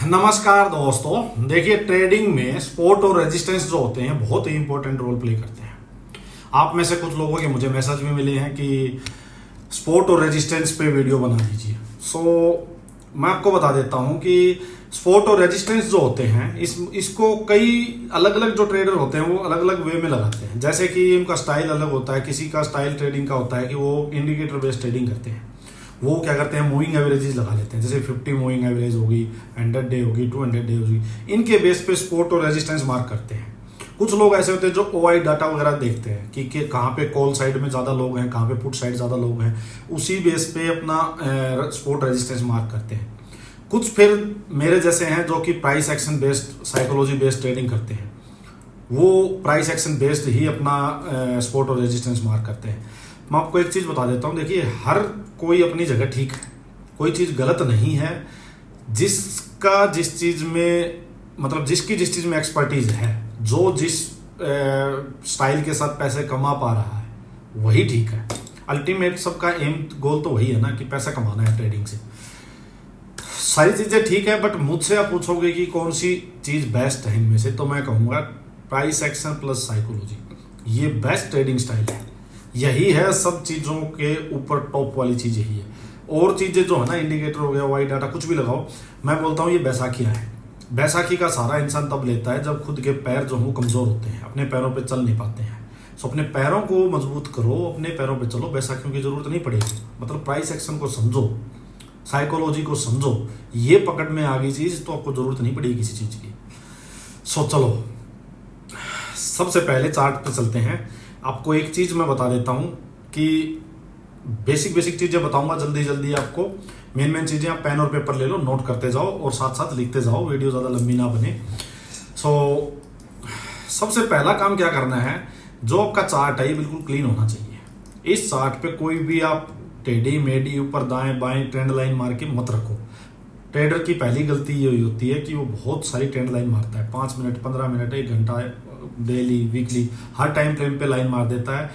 नमस्कार दोस्तों, देखिए ट्रेडिंग में सपोर्ट और रेजिस्टेंस जो होते हैं बहुत ही इंपॉर्टेंट रोल प्ले करते हैं। आप में से कुछ लोगों के मुझे मैसेज भी मिले हैं कि सपोर्ट और रेजिस्टेंस पे वीडियो बना दीजिए। मैं आपको बता देता हूं कि सपोर्ट और रेजिस्टेंस जो होते हैं इसको कई अलग अलग जो ट्रेडर होते हैं वो अलग अलग वे में लगाते हैं। जैसे कि उनका स्टाइल अलग होता है। किसी का स्टाइल ट्रेडिंग का होता है कि वो इंडिकेटर बेस्ड ट्रेडिंग करते हैं। वो क्या करते हैं, मूविंग एवरेजेस लगा लेते हैं। जैसे 50 मूविंग एवरेज होगी, 100 डे होगी, 200 डे होगी, इनके बेस पे सपोर्ट और रेजिस्टेंस मार्क करते हैं। कुछ लोग ऐसे होते हैं जो ओआई डाटा वगैरह देखते हैं कि कहाँ पे कॉल साइड में ज़्यादा लोग हैं, कहाँ पे पुट साइड ज़्यादा लोग हैं, उसी बेस पे अपना सपोर्ट रेजिस्टेंस मार्क करते हैं। कुछ फिर मेरे जैसे हैं जो कि price action based, psychology based trading करते हैं। वो प्राइस एक्शन बेस्ड ही अपना सपोर्ट और रेजिस्टेंस मार्क करते हैं। मैं आपको एक चीज़ बता देता हूँ, देखिए हर कोई अपनी जगह ठीक है, कोई चीज़ गलत नहीं है। जिसका जिस चीज़ में मतलब जिसकी जिस चीज़ में एक्सपर्टीज है, जो जिस स्टाइल के साथ पैसे कमा पा रहा है वही ठीक है। अल्टीमेट सबका एम गोल तो वही है ना कि पैसा कमाना है ट्रेडिंग से। सारी चीज़ें ठीक है, बट मुझसे आप पूछोगे कि कौन सी चीज़ बेस्ट है इनमें से, तो मैं कहूँगा प्राइस एक्शन प्लस साइकोलॉजी, ये बेस्ट ट्रेडिंग स्टाइल है। यही है सब चीज़ों के ऊपर टॉप वाली चीज़ यही है। और चीज़ें जो है ना, इंडिकेटर हो गया, वाई डाटा, कुछ भी लगाओ, मैं बोलता हूँ ये बैसाखियाँ है। बैसाखी का सहारा इंसान तब लेता है जब खुद के पैर जो हों कमज़ोर होते हैं, अपने पैरों पे चल नहीं पाते हैं। सो अपने पैरों को मजबूत करो, अपने पैरों पे चलो, बैसाखियों की ज़रूरत नहीं पड़ेगी। मतलब प्राइस एक्शन को समझो, साइकोलॉजी को समझो, ये पकड़ में आ गई चीज़ तो आपको ज़रूरत नहीं पड़ेगी किसी चीज़ की। सो चलो सबसे पहले चार्ट पे चलते हैं। आपको एक चीज़ मैं बता देता हूँ कि बेसिक चीज़ें बताऊंगा जल्दी आपको। मेन चीज़ें आप पेन और पेपर ले लो, नोट करते जाओ और साथ साथ लिखते जाओ, वीडियो ज़्यादा लंबी ना बने। सबसे पहला काम क्या करना है, जो आपका चार्ट है ये बिल्कुल क्लीन होना चाहिए। इस चार्ट पे कोई भी आप टेढ़ी मेढ़ी ऊपर दाएं बाएं ट्रेंड लाइन मार के मत रखो। ट्रेडर की पहली गलती ये होती है कि वो बहुत सारी ट्रेंड लाइन मारता है, 5 मिनट, 15 मिनट, 1 घंटा, डेली, वीकली, हर टाइम फ्रेम पे लाइन मार देता है।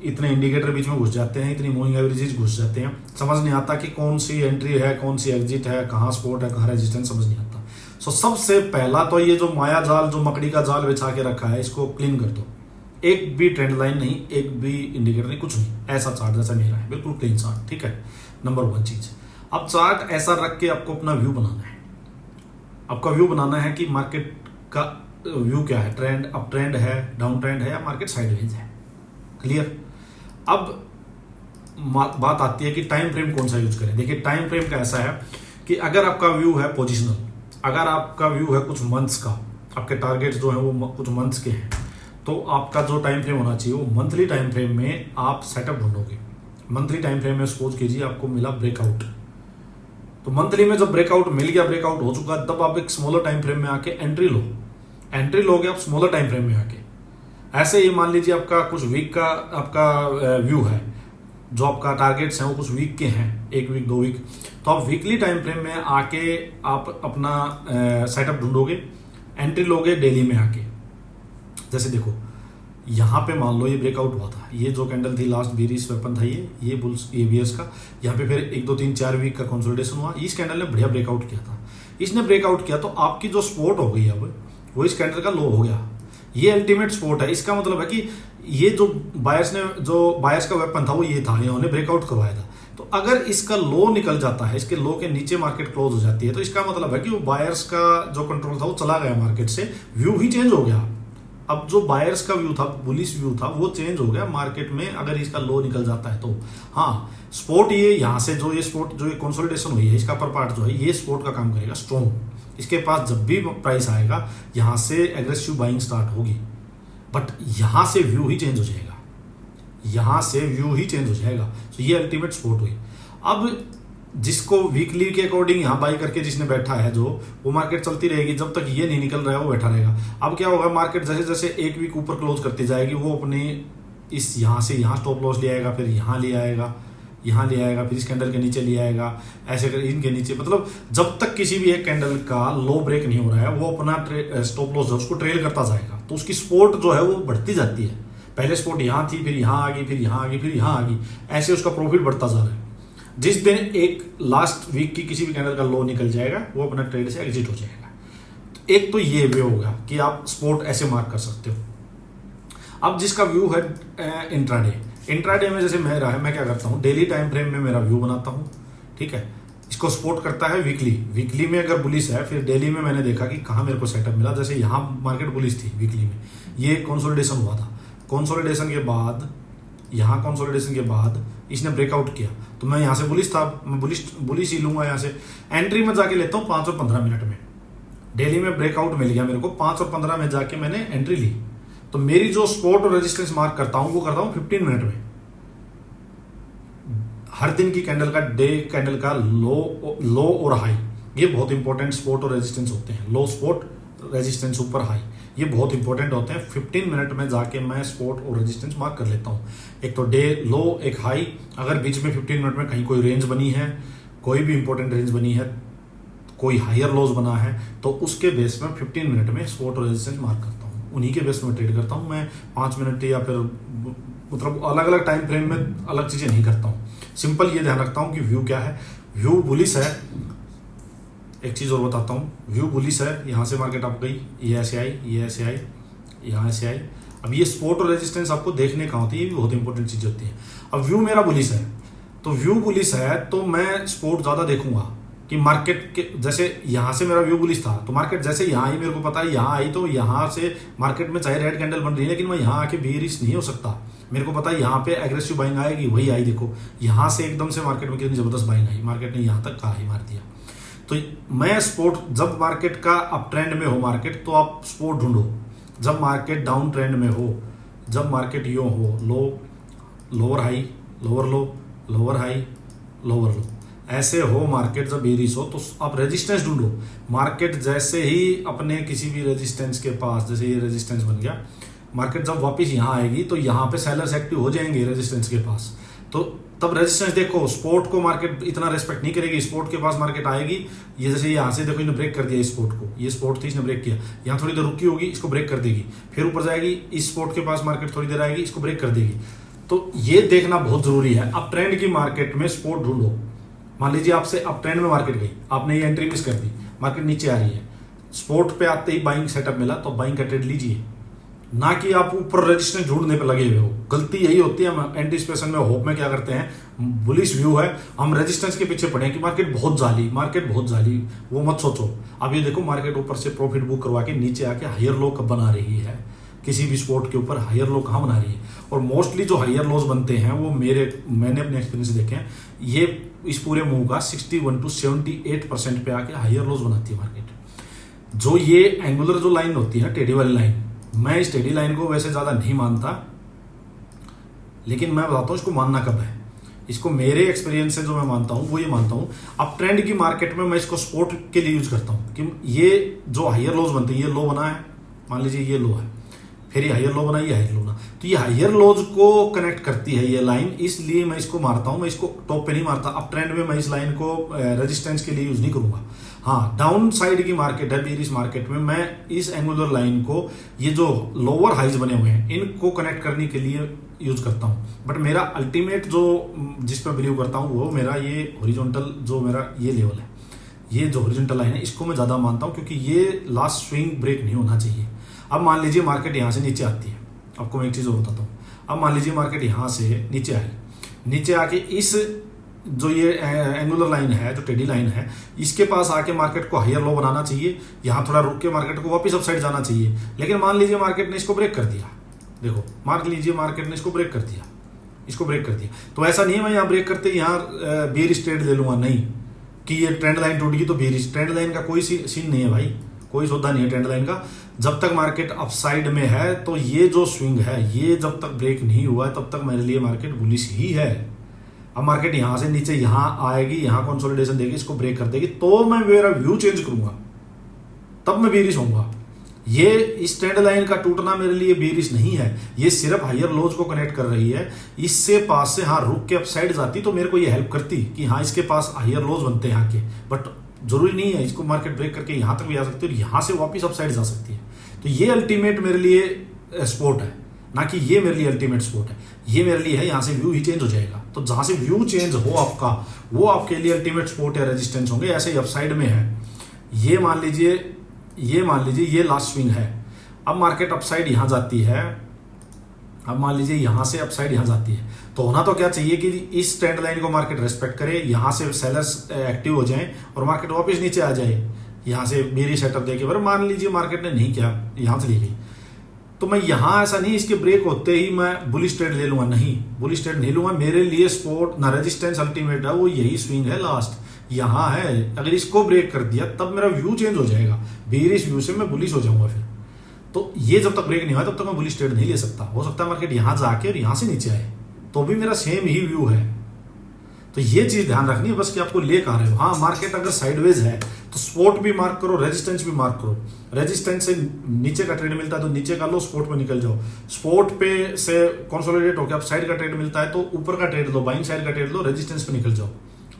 इतने इंडिकेटर बीच में घुस जाते हैं, इतनी मूविंग एवरेजेस घुस जाते हैं, समझ नहीं आता कि कौन सी एंट्री है, कौन सी एग्जिट है, कहाँ सपोर्ट है, कहाँ रेजिस्टेंस, समझ नहीं आता। सबसे पहला तो ये जो माया जाल, जो मकड़ी का जाल बिछा के रखा है, इसको क्लीन कर दो। एक भी ट्रेंड लाइन नहीं, एक भी इंडिकेटर नहीं, कुछ नहीं, ऐसा चार्ट जैसा मेरा है, बिल्कुल क्लीन चार्ट, ठीक है। नंबर 1 चीज, अब चार्ट ऐसा रख के आपको अपना व्यू बनाना है। आपका व्यू बनाना है कि मार्केट का व्यू क्या है, ट्रेंड अप ट्रेंड है, डाउन ट्रेंड है, या मार्केट साइडवेज है। क्लियर। अब बात आती है कि टाइम फ्रेम कौन सा यूज करें। देखिए टाइम फ्रेम का ऐसा है कि अगर आपका व्यू है पोजिशनल, अगर आपका व्यू है कुछ मंथ्स का, आपके टारगेट्स जो है वो कुछ मंथ्स के हैं, तो आपका जो टाइम फ्रेम होना चाहिए वो मंथली टाइम फ्रेम में आप सेटअप ढूंढोगे। मंथली टाइम फ्रेम में सपोज कीजिए आपको मिला ब्रेकआउट, तो मंथली में जब ब्रेकआउट मिल गया, ब्रेकआउट हो चुका, तब आप एक स्मॉलर टाइम फ्रेम में आके एंट्री लोगे आप स्मॉलर टाइम फ्रेम में आके। ऐसे ही मान लीजिए आपका कुछ वीक का आपका व्यू है, जो आपका टारगेट्स हैं वो कुछ वीक के हैं, 1 वीक 2 वीक, तो आप वीकली टाइम फ्रेम में आके आप अपना सेटअप ढूंढोगे, एंट्री लोगे डेली में आके। जैसे देखो यहाँ पे मान लो ये ब्रेकआउट हुआ था, ये जो कैंडल थी लास्ट बेरिश वेपन था, ये बुल्स, ये बियर्स का, यहाँ पे फिर 1 2 3 4 वीक का कंसोलिडेशन हुआ। इस कैंडल ने बढ़िया ब्रेकआउट किया था, इसने ब्रेकआउट किया तो आपकी जो सपोर्ट हो गई अब वो इस कैंडल का लो हो गया, ये अल्टीमेट सपोर्ट है। इसका मतलब है कि ये जो बायर्स का वेपन था वो ये था, इन्होंने ब्रेकआउट करवाया था। तो अगर इसका लो निकल जाता है, इसके लो के नीचे मार्केट क्लोज हो जाती है, तो इसका मतलब है कि वो बायर्स का जो कंट्रोल था वो चला गया मार्केट से, व्यू ही चेंज हो गया। अब जो बायर्स का व्यू था, बुलिश व्यू था, वो चेंज हो गया मार्केट में अगर इसका लो निकल जाता है तो। हाँ, सपोर्ट ये यहाँ से जो ये कंसोलिडेशन हुई है, इसका अपर पार्ट जो है ये सपोर्ट का काम करेगा स्ट्रॉन्ग। इसके पास जब भी प्राइस आएगा यहाँ से एग्रेसिव बाइंग स्टार्ट होगी, बट यहाँ से व्यू ही चेंज हो जाएगा, यहाँ से व्यू ही चेंज हो जाएगा। तो ये अल्टीमेट सपोर्ट हुई। अब जिसको वीकली के अकॉर्डिंग यहाँ बाई करके जिसने बैठा है, जो वो मार्केट चलती रहेगी जब तक ये नहीं निकल रहा है, वो बैठा रहेगा। अब क्या होगा, मार्केट जैसे जैसे 1 वीक ऊपर क्लोज करती जाएगी, वो अपने इस यहाँ से यहाँ स्टॉप लॉस ले आएगा, फिर यहाँ ले आएगा, यहाँ ले आएगा, फिर इस कैंडल के नीचे ले आएगा, ऐसे कर इनके नीचे, मतलब जब तक किसी भी एक कैंडल का लो ब्रेक नहीं हो रहा है, वो अपना स्टॉप लॉस उसको ट्रेल करता जाएगा। तो उसकी सपोर्ट जो है वो बढ़ती जाती है। पहले सपोर्ट यहाँ थी, फिर यहाँ आ गई, फिर यहाँ आ गई, फिर यहाँ आ गई, ऐसे उसका प्रॉफिट बढ़ता जा रहा है। जिस दिन एक लास्ट वीक की किसी भी कैंडल का लो निकल जाएगा वो अपना ट्रेड से एग्जिट हो जाएगा। एक तो ये वे होगा कि आप स्पॉट ऐसे मार्क कर सकते हो। अब जिसका व्यू है इंट्राडे में जैसे मैं रहा है, मैं क्या करता हूँ, डेली टाइम फ्रेम में मेरा व्यू बनाता हूँ, ठीक है। इसको सपोर्ट करता है वीकली में अगर बुलिश है, फिर डेली में मैंने देखा कि कहाँ मेरे को सेटअप मिला। जैसे यहाँ मार्केट बुलिश थी वीकली में, ये कंसोलिडेशन हुआ था, कंसोलिडेशन के बाद यहाँ कंसोलिडेशन के बाद इसने ब्रेकआउट किया, तो मैं यहाँ से बुलिश था, मैं बुलिश ही लूंगा। यहाँ से एंट्री में जाके लेता हूँ 5 और 15 मिनट में। डेली में ब्रेकआउट मिल गया मेरे को, 5 और 15 में जाके मैंने एंट्री ली। तो मेरी जो सपोर्ट और रेजिस्टेंस मार्क करता हूं वो करता हूं 15 मिनट में। हर दिन की कैंडल का, डे कैंडल का लो और हाई, ये बहुत इंपॉर्टेंट सपोर्ट और रेजिस्टेंस होते हैं। लो सपोर्ट, रेजिस्टेंस ऊपर हाई, ये बहुत इंपॉर्टेंट होते हैं। 15 मिनट में जाके मैं सपोर्ट और रेजिस्टेंस मार्क कर लेता हूँ। एक तो डे लो, एक हाई। अगर बीच में 15 मिनट में कहीं कोई रेंज बनी है, कोई भी इंपॉर्टेंट रेंज बनी है, कोई हायर लोज बना है, तो उसके बेस में 15 मिनट में सपोर्ट और रेजिस्टेंस मार्क करता हूँ। उन्हीं के बेस में ट्रेड करता हूँ मैं। 5 मिनट या फिर मतलब अलग अलग टाइम फ्रेम में अलग चीजें नहीं करता हूँ। सिंपल ये ध्यान रखता हूँ कि व्यू क्या है। व्यू बुलिश है। एक चीज और बताता हूँ, व्यू बुलिश है, यहाँ से मार्केट अप गई, ये ऐसे आई, ये ऐसे आई, यहाँ से आई। अब ये सपोर्ट और रेजिस्टेंस आपको देखने का होती है, ये भी बहुत इंपॉर्टेंट चीज होती है। अब व्यू मेरा बुलिश है, तो व्यू बुलिश है तो मैं सपोर्ट ज्यादा देखूंगा कि मार्केट के, जैसे यहाँ से मेरा व्यू बुलिश था, तो मार्केट जैसे यहाँ आई, मेरे को पता है यहाँ आई, तो यहाँ से मार्केट में चाहे रेड कैंडल बन रही है, लेकिन मैं यहाँ आके बेयरिश नहीं हो सकता। मेरे को पता है यहाँ पे एग्रेसिव बाइंग आएगी, वही आई। देखो यहाँ से एकदम से मार्केट में कितनी जबरदस्त बाइंग आई, मार्केट ने यहाँ तक का हाई मार दिया। तो मैं सपोर्ट, जब मार्केट का अप ट्रेंड में हो मार्केट, तो आप सपोर्ट ढूंढो। जब मार्केट डाउन ट्रेंड में हो, जब मार्केट यूं हो, लोअर हाई, लोअर लो, लोअर हाई, लोअर लो, ऐसे हो मार्केट, जब बेरिश हो, तो आप रेजिस्टेंस ढूंढो। मार्केट जैसे ही अपने किसी भी रेजिस्टेंस के पास, जैसे ये रेजिस्टेंस बन गया, मार्केट जब वापस यहाँ आएगी तो यहाँ पे सेलर्स एक्टिव हो जाएंगे रेजिस्टेंस के पास, तो तब रेजिस्टेंस देखो। स्पोर्ट को मार्केट इतना रेस्पेक्ट नहीं करेगी, स्पोर्ट के पास मार्केट आएगी। ये जैसे यहाँ से देखो, इन्होंने ब्रेक कर दिया स्पोर्ट को, ये स्पोर्ट थी, इसने ब्रेक किया, यहाँ थोड़ी देर रुकी होगी, इसको ब्रेक कर देगी, फिर ऊपर जाएगी, इस स्पोर्ट के पास मार्केट थोड़ी देर आएगी, इसको ब्रेक कर देगी। तो ये देखना बहुत जरूरी है। अब ट्रेंड की मार्केट में स्पोर्ट ढूंढो। मान लीजिए आपसे अप ट्रेंड में मार्केट गई, आपने ये एंट्री मिस कर दी, मार्केट नीचे आ रही है, स्पोर्ट पे आते ही बाइंग सेटअप मिला, तो बाइंग का ट्रेड लीजिए, ना कि आप ऊपर रेजिस्टेंस ढूंढने पे लगे हुए हो। गलती यही होती है। हम एंटीसिपेशन में, होप में क्या करते हैं, बुलिश व्यू है, हम रेजिस्टेंस के पीछे पड़े कि मार्केट बहुत जाली, मार्केट बहुत जाली। वो मत सोचो। अब ये देखो, मार्केट ऊपर से प्रॉफिट बुक करवा के नीचे आके हायर लो कब बना रही है, किसी भी स्पोर्ट के ऊपर हायर लो कहाँ बना रही है। और मोस्टली जो हायर लोज बनते हैं वो मैंने अपने एक्सपीरियंस से देखे हैं, ये इस पूरे मूव का 61 to 78% पे आके हायर लोज बनाती है मार्केट। जो ये एंगुलर जो लाइन होती है, टेढ़ी वाली लाइन, मैं इस टेढ़ी लाइन को वैसे ज्यादा नहीं मानता, लेकिन मैं बताता हूँ इसको मानना कब है। इसको मेरे एक्सपीरियंस से जो मैं मानता हूँ वो ये मानता हूँ, अब ट्रेंड की मार्केट में मैं इसको सपोर्ट के लिए यूज करता हूँ कि ये जो हायर लोज बनते हैं, ये लो बना है, मान लीजिए ये लो है, फिर ये हायर लो बना, ये हायर लो बना, तो ये हायर लोज को कनेक्ट करती है ये लाइन, इसलिए मैं इसको मारता हूं। मैं इसको टॉप पे नहीं मारता। अप ट्रेंड में मैं इस लाइन को रेजिस्टेंस के लिए यूज नहीं करूंगा। हाँ, डाउन साइड की मार्केट है, बेरिश मार्केट में मैं इस एंगुलर लाइन को, ये जो लोअर हाइज बने हुए हैं, इनको कनेक्ट करने के लिए यूज करता हूं। बट मेरा अल्टीमेट जो, जिस पर बिलीव करता हूं, वो मेरा ये हॉरिजॉन्टल, जो मेरा ये लेवल है, ये जो हॉरिजॉन्टल लाइन है, इसको मैं ज्यादा मानता हूं, क्योंकि ये लास्ट स्विंग ब्रेक नहीं होना चाहिए। अब मान लीजिए मार्केट यहां से नीचे आती है, आपको मैं एक चीज और बताता हूँ। अब मान लीजिए मार्केट यहां से नीचे आई, नीचे आके इस जो ये एंगुलर लाइन है, जो टेढ़ी लाइन है, इसके पास आके मार्केट को हायर लो बनाना चाहिए। यहां थोड़ा रुक के मार्केट को वापस अपसाइड जाना चाहिए। लेकिन मान लीजिए मार्केट ने इसको ब्रेक कर दिया, देखो मान लीजिए मार्केट ने इसको ब्रेक कर दिया, इसको ब्रेक कर दिया, तो ऐसा नहीं है मैं यहाँ ब्रेक करते यहाँ बेयरिश ट्रेड ले लूंगा, नहीं, कि ये ट्रेंड लाइन टूट गई तो बेयरिश। ट्रेंड लाइन का कोई सीन नहीं है भाई, कोई सौदा नहीं है ट्रेंड लाइन का। जब तक मार्केट अपसाइड में है, तो ये जो स्विंग है, ये जब तक ब्रेक नहीं हुआ है, तब तक मेरे लिए मार्केट बुलिश ही है। अब मार्केट यहां से नीचे यहां आएगी, यहां कंसोलिडेशन देगी, इसको ब्रेक कर देगी, तो मैं मेरा व्यू चेंज करूंगा, तब मैं बेरिश होऊंगा। ये इस ट्रेंड लाइन का टूटना मेरे लिए बेरिश नहीं है, ये सिर्फ हायर लोज को कनेक्ट कर रही है। इससे पास से हाँ रुक के अपसाइड जाती तो मेरे को ये हेल्प करती कि हाँ इसके पास हायर लोज बनते हैं यहाँ के, बट जरूरी नहीं है, इसको मार्केट ब्रेक करके यहां तक भी आ सकती है और यहां से वापस अपसाइड जा सकती है। तो ये अल्टीमेट मेरे लिए स्पोर्ट है। ना कि ये मेरे लिए अल्टीमेट सपोर्ट है। ये मेरे लिए है यहाँ से व्यू ही चेंज हो जाएगा, तो जहां से व्यू चेंज हो आपका वो आपके लिए अल्टीमेट सपोर्ट या रेजिस्टेंस होंगे। ऐसे ही अपसाइड में है, ये मान लीजिए ये लास्ट स्विंग है। अब मार्केट अपसाइड यहां जाती है, अब मान लीजिए यहां से अपसाइड यहां जाती है, तो होना तो क्या चाहिए कि इस ट्रेंड लाइन को मार्केट रेस्पेक्ट करे, यहां से सेलर्स एक्टिव हो जाएं और मार्केट वापस नीचे आ जाए यहां से मेरी सेटअप देके। पर मान लीजिए मार्केट ने नहीं किया, यहां चली गई, तो मैं यहां ऐसा नहीं इसके ब्रेक होते ही मैं बुलिश ट्रेड ले लूंगा, नहीं बुलिश ट्रेड नहीं लूंगा। मेरे लिए सपोर्ट ना रेजिस्टेंस अल्टीमेट है, वो यही स्विंग है लास्ट यहां है। अगर इसको ब्रेक कर दिया तब मेरा व्यू चेंज हो जाएगा, बेरिश व्यू से मैं बुलिश हो जाऊंगा फिर। तो ये जब तक ब्रेक नहीं हुआ तब तक मैं बुलिश ट्रेड नहीं ले सकता। हो सकता है मार्केट यहां जाके और यहां से नीचे आए तो भी मेरा सेम ही व्यू है। तो ये चीज ध्यान रखनी है बस कि आपको ले कहां रहे हो। हाँ, मार्केट अगर साइडवेज है तो सपोर्ट भी मार्क करो, रेजिस्टेंस भी मार्क करो। रेजिस्टेंस से नीचे का ट्रेड मिलता है तो नीचे का लो, सपोर्ट पे निकल जाओ। सपोर्ट पे से कंसोलिडेट होकर आप साइड का ट्रेड मिलता है तो ऊपर का ट्रेड लो, बाइंग साइड का ट्रेड लो, रेजिस्टेंस पे निकल जाओ।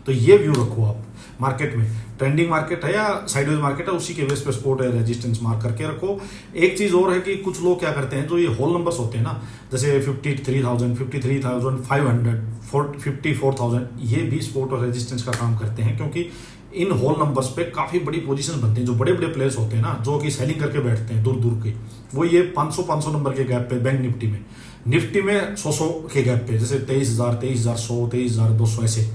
तो ये व्यू रखो आप मार्केट में, ट्रेंडिंग मार्केट है या साइडवेज मार्केट है, उसी के बेस पे सपोर्ट है रेजिस्टेंस मार्क करके रखो। एक चीज और है कि कुछ लोग क्या करते हैं, जो ये होल नंबर्स होते हैं ना, जैसे 53,000, 53,500, 54,000, ये भी सपोर्ट और रेजिस्टेंस का काम करते हैं, क्योंकि इन होल नंबर्स पे काफी बड़ी पोजीशन बनते हैं। जो बड़े बड़े प्लेयर्स होते हैं ना, जो कि सेलिंग करके बैठते हैं दूर दूर के, वो ये 500 नंबर के गैप पे, बैंक निफ्टी में 100 के गैप पे, जैसे 23,000, 23,100, 23,200 ऐसे।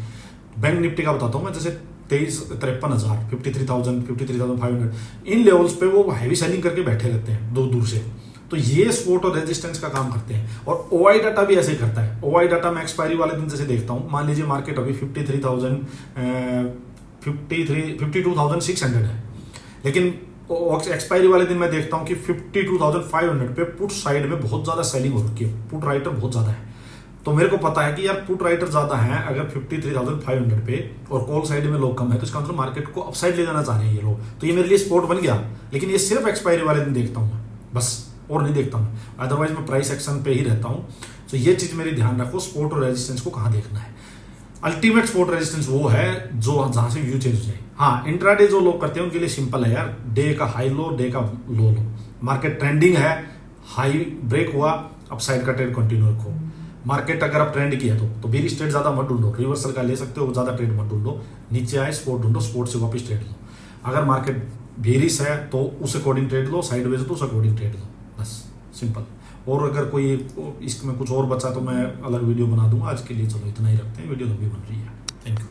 बैंक निफ्टी का बताता हूं मैं, जैसे 53,000, 53,000, 53,500, इन लेवल्स पे वो हैवी सेलिंग करके बैठे रहते हैं दूर दूर से। तो ये सपोर्ट और रेजिस्टेंस का काम करते हैं। और ओआई डाटा भी ऐसे करता है। ओआई डाटा मैं एक्सपायरी वाले दिन जैसे देखता हूं, मान लीजिए मार्केट अभी 52,600 है, लेकिन एक्सपायरी वाले दिन मैं देखता हूं कि 52,500 पे पुट साइड में बहुत ज्यादा सेलिंग हो रखी है, पुट राइटर बहुत ज्यादा है। तो मेरे को पता है कि यार पुट राइटर ज्यादा है अगर 53,500 पे और कॉल साइड में लोग कम है, तो इसका मतलब मार्केट को अपसाइड ले जाना चाह रहे हैं ये लोग। तो ये मेरे लिए सपोर्ट बन गया, लेकिन ये सिर्फ एक्सपायरी वाले दिन देखता हूं मैं, बस और नहीं देखता हूं। अदरवाइज मैं प्राइस एक्शन पे ही रहता हूं। तो ये चीज मेरी ध्यान रखो, सपोर्ट और रेजिस्टेंस को कहां देखना है। अल्टीमेट सपोर्ट रेजिस्टेंस वो है जो जहां से व्यू चेंज हो जाए। हाँ, इंट्राडे जो लोग करते हैं उनके लिए सिंपल है यार, डे का हाई लो, डे का लो लो। मार्केट ट्रेंडिंग है, हाई ब्रेक हुआ, अपसाइड का ट्रेड कंटिन्यू रखो। मार्केट अगर आप ट्रेंड किया तो बेरिश ट्रेड ज्यादा मत ढूंढो, रिवर्सल का ले सकते हो, ज्यादा ट्रेड मत ढूंढो। नीचे आए सपोर्ट ढूंढो, सपोर्ट से वापस ट्रेड लो। अगर मार्केट बेरिश है तो उस अकॉर्डिंग ट्रेड लो, साइडवेज तो उस अकॉर्डिंग ट्रेड लो, बस सिंपल। और अगर कोई इसमें कुछ और बचा तो मैं अलग वीडियो बना दूंगा। आज के लिए चलो इतना ही रखते हैं, वीडियो लंबी बन रही है। Thank you.